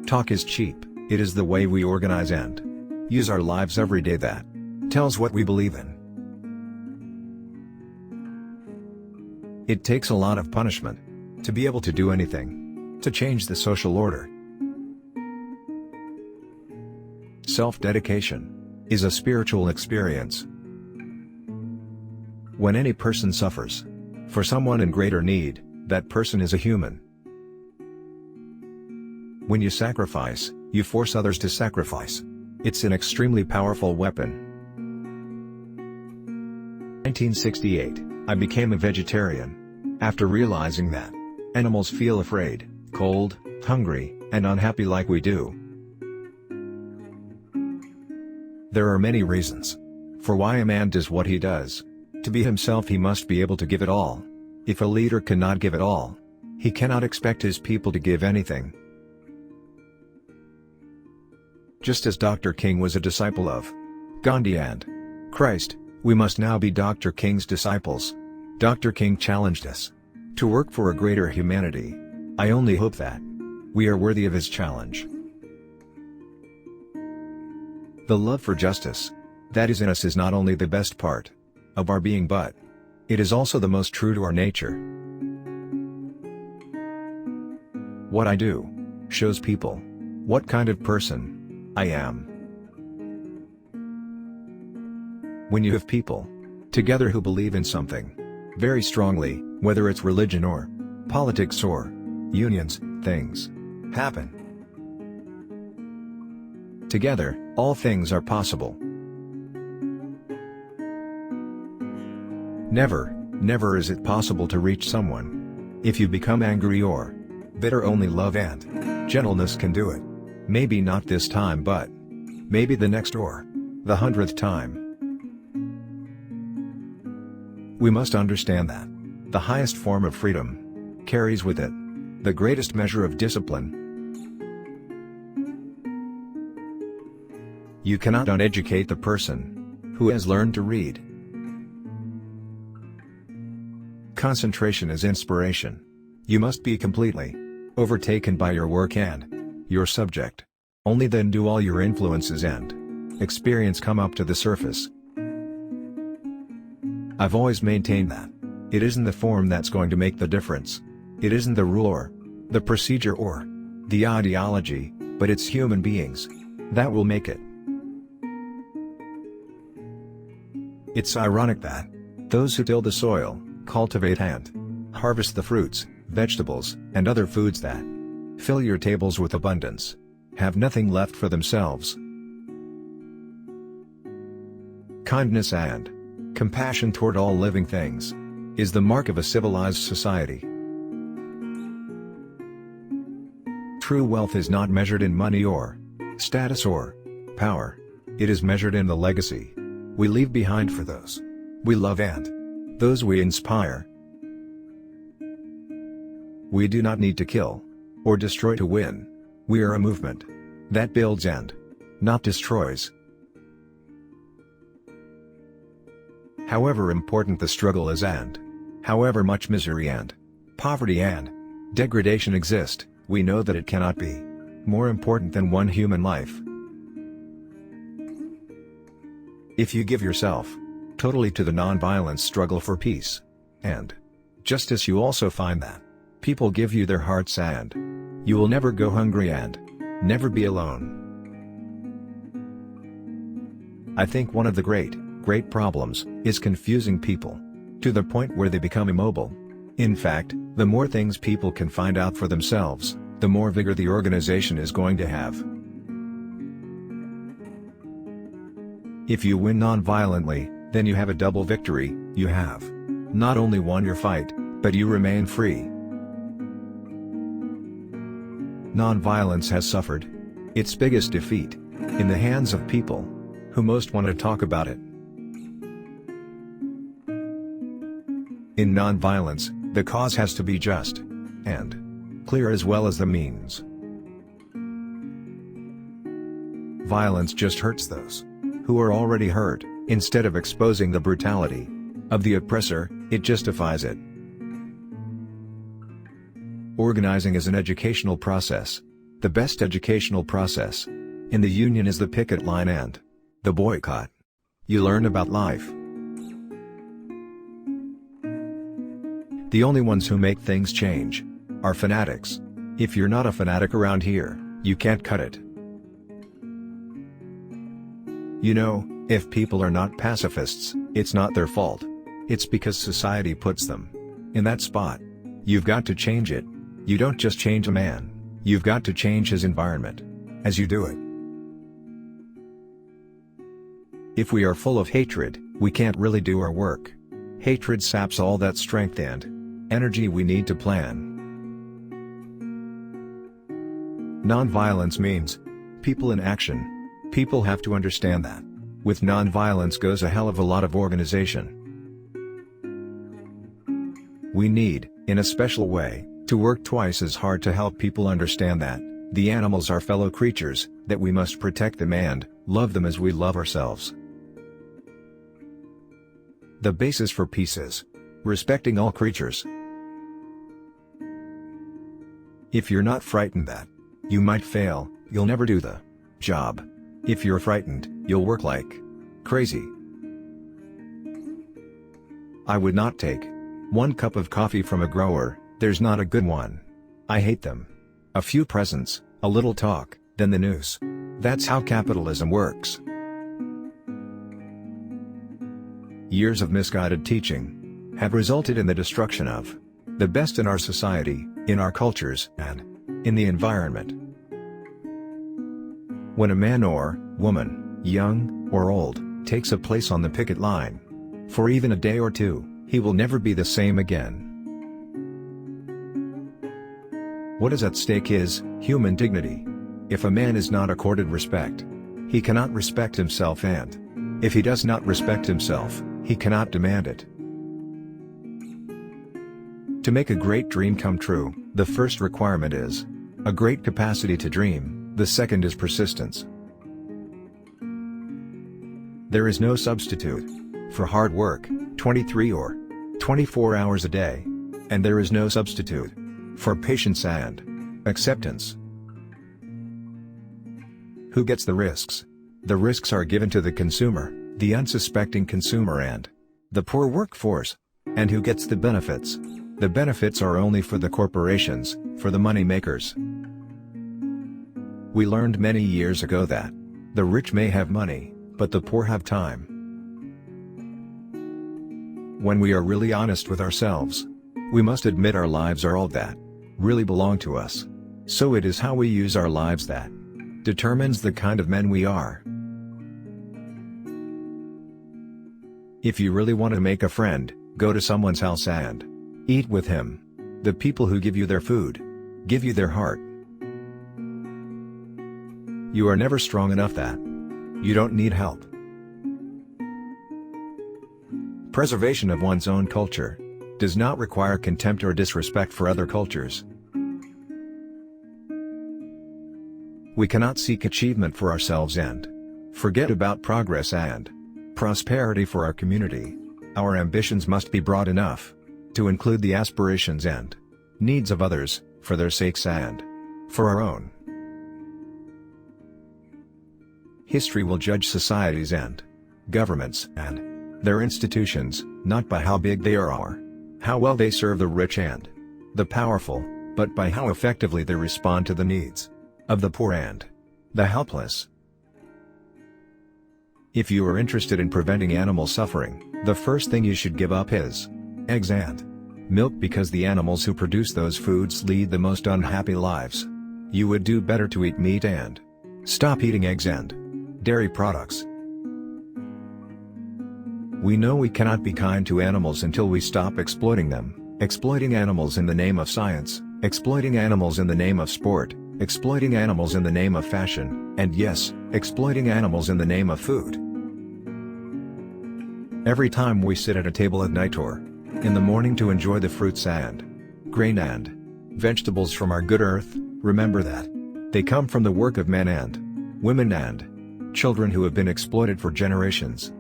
Talk is cheap, it is the way we organize and use our lives every day that tells what we believe in. It takes a lot of punishment to be able to do anything to change the social order. Self-dedication is a spiritual experience. When any person suffers for someone in greater need, that person is a human. When you sacrifice, you force others to sacrifice. It's an extremely powerful weapon. 1968, I became a vegetarian after realizing that animals feel afraid, cold, hungry, and unhappy like we do. There are many reasons for why a man does what he does. To be himself, he must be able to give it all. If a leader cannot give it all, he cannot expect his people to give anything. Just as Dr. King was a disciple of Gandhi and Christ, we must now be Dr. King's disciples. Dr. King challenged us to work for a greater humanity. I only hope that we are worthy of his challenge. The love for justice that is in us is not only the best part of our being, but it is also the most true to our nature. What I do shows people what kind of person I am. When you have people together who believe in something very strongly, whether it's religion or politics or unions, things happen. Together, all things are possible. Never is it possible to reach someone if you become angry or bitter. Only love and gentleness can do it. Maybe not this time, but maybe the next or the 100th time. We must understand that the highest form of freedom carries with it the greatest measure of discipline. You cannot uneducate the person who has learned to read. Concentration is inspiration. You must be completely overtaken by your work and your subject. Only then do all your influences and experience come up to the surface. I've always maintained that it isn't the form that's going to make the difference. It isn't the rule or the procedure or the ideology, but it's human beings that will make it. It's ironic that those who till the soil, cultivate and harvest the fruits, vegetables, and other foods that fill your tables with abundance, have nothing left for themselves. Kindness and compassion toward all living things is the mark of a civilized society. True wealth is not measured in money or status or power. It is measured in the legacy we leave behind for those we love and those we inspire. We do not need to kill or destroy to win. We are a movement that builds and not destroys. However important the struggle is and however much misery and poverty and degradation exist, we know that it cannot be more important than one human life. If you give yourself totally to the non-violence struggle for peace and justice, you also find that people give you their hearts and you will never go hungry and never be alone. I think one of the great problems is confusing people to the point where they become immobile. In fact, the more things people can find out for themselves, the more vigor the organization is going to have. If you win non-violently, then you have a double victory. You have not only won your fight, but you remain free. Non-violence has suffered its biggest defeat in the hands of people who most want to talk about it. In non-violence, the cause has to be just and clear as well as the means. Violence just hurts those who are already hurt. Instead of exposing the brutality of the oppressor, it justifies it. Organizing is an educational process. the best educational process in the union is the picket line and the boycott. You learn about life. The only ones who make things change are fanatics. If you're not a fanatic around here, you can't cut it. You know, if people are not pacifists, it's not their fault. It's because society puts them in that spot. You've got to change it. You don't just change a man, you've got to change his environment as you do it. If we are full of hatred, we can't really do our work. Hatred saps all that strength and energy we need to plan. Nonviolence means people in action. People have to understand that. With nonviolence goes a hell of a lot of organization. We need, in a special way, to work twice as hard to help people understand that the animals are fellow creatures, that we must protect them and love them as we love ourselves. The basis for peace is respecting all creatures. If you're not frightened that you might fail, you'll never do the job. If you're frightened, you'll work like crazy. I would not take 1 cup of coffee from a grower, there's not a good one. I hate them. A few presents, a little talk, then the news. That's how capitalism works. Years of misguided teaching have resulted in the destruction of the best in our society, in our cultures, and in the environment. When a man or woman, young or old, takes a place on the picket line for even a day or two, he will never be the same again. What is at stake is human dignity. If a man is not accorded respect, he cannot respect himself, and if he does not respect himself, he cannot demand it. To make a great dream come true, the first requirement is a great capacity to dream, the second is persistence. There is no substitute for hard work, 23 or 24 hours a day, and there is no substitute for patience and acceptance. Who gets the risks? The risks are given to the consumer, the unsuspecting consumer, and the poor workforce. And who gets the benefits? The benefits are only for the corporations, for the money makers. We learned many years ago that the rich may have money, but the poor have time. When we are really honest with ourselves, we must admit our lives are all that really belong to us. So it is how we use our lives that determines the kind of men we are. If you really want to make a friend, go to someone's house and eat with him. The people who give you their food give you their heart. You are never strong enough that you don't need help. Preservation of one's own culture does not require contempt or disrespect for other cultures. We cannot seek achievement for ourselves and forget about progress and prosperity for our community. Our ambitions must be broad enough to include the aspirations and needs of others, for their sakes and for our own. History will judge societies and governments and their institutions, not by how big they are or how well they serve the rich and the powerful, but by how effectively they respond to the needs of the poor and the helpless. If you are interested in preventing animal suffering, the first thing you should give up is eggs and milk, because the animals who produce those foods lead the most unhappy lives. You would do better to eat meat and stop eating eggs and dairy products. We know we cannot be kind to animals until we stop exploiting them, exploiting animals in the name of science, exploiting animals in the name of sport, exploiting animals in the name of fashion, and yes, exploiting animals in the name of food. Every time we sit at a table at night or in the morning to enjoy the fruits and grain and vegetables from our good earth, remember that they come from the work of men and women and children who have been exploited for generations.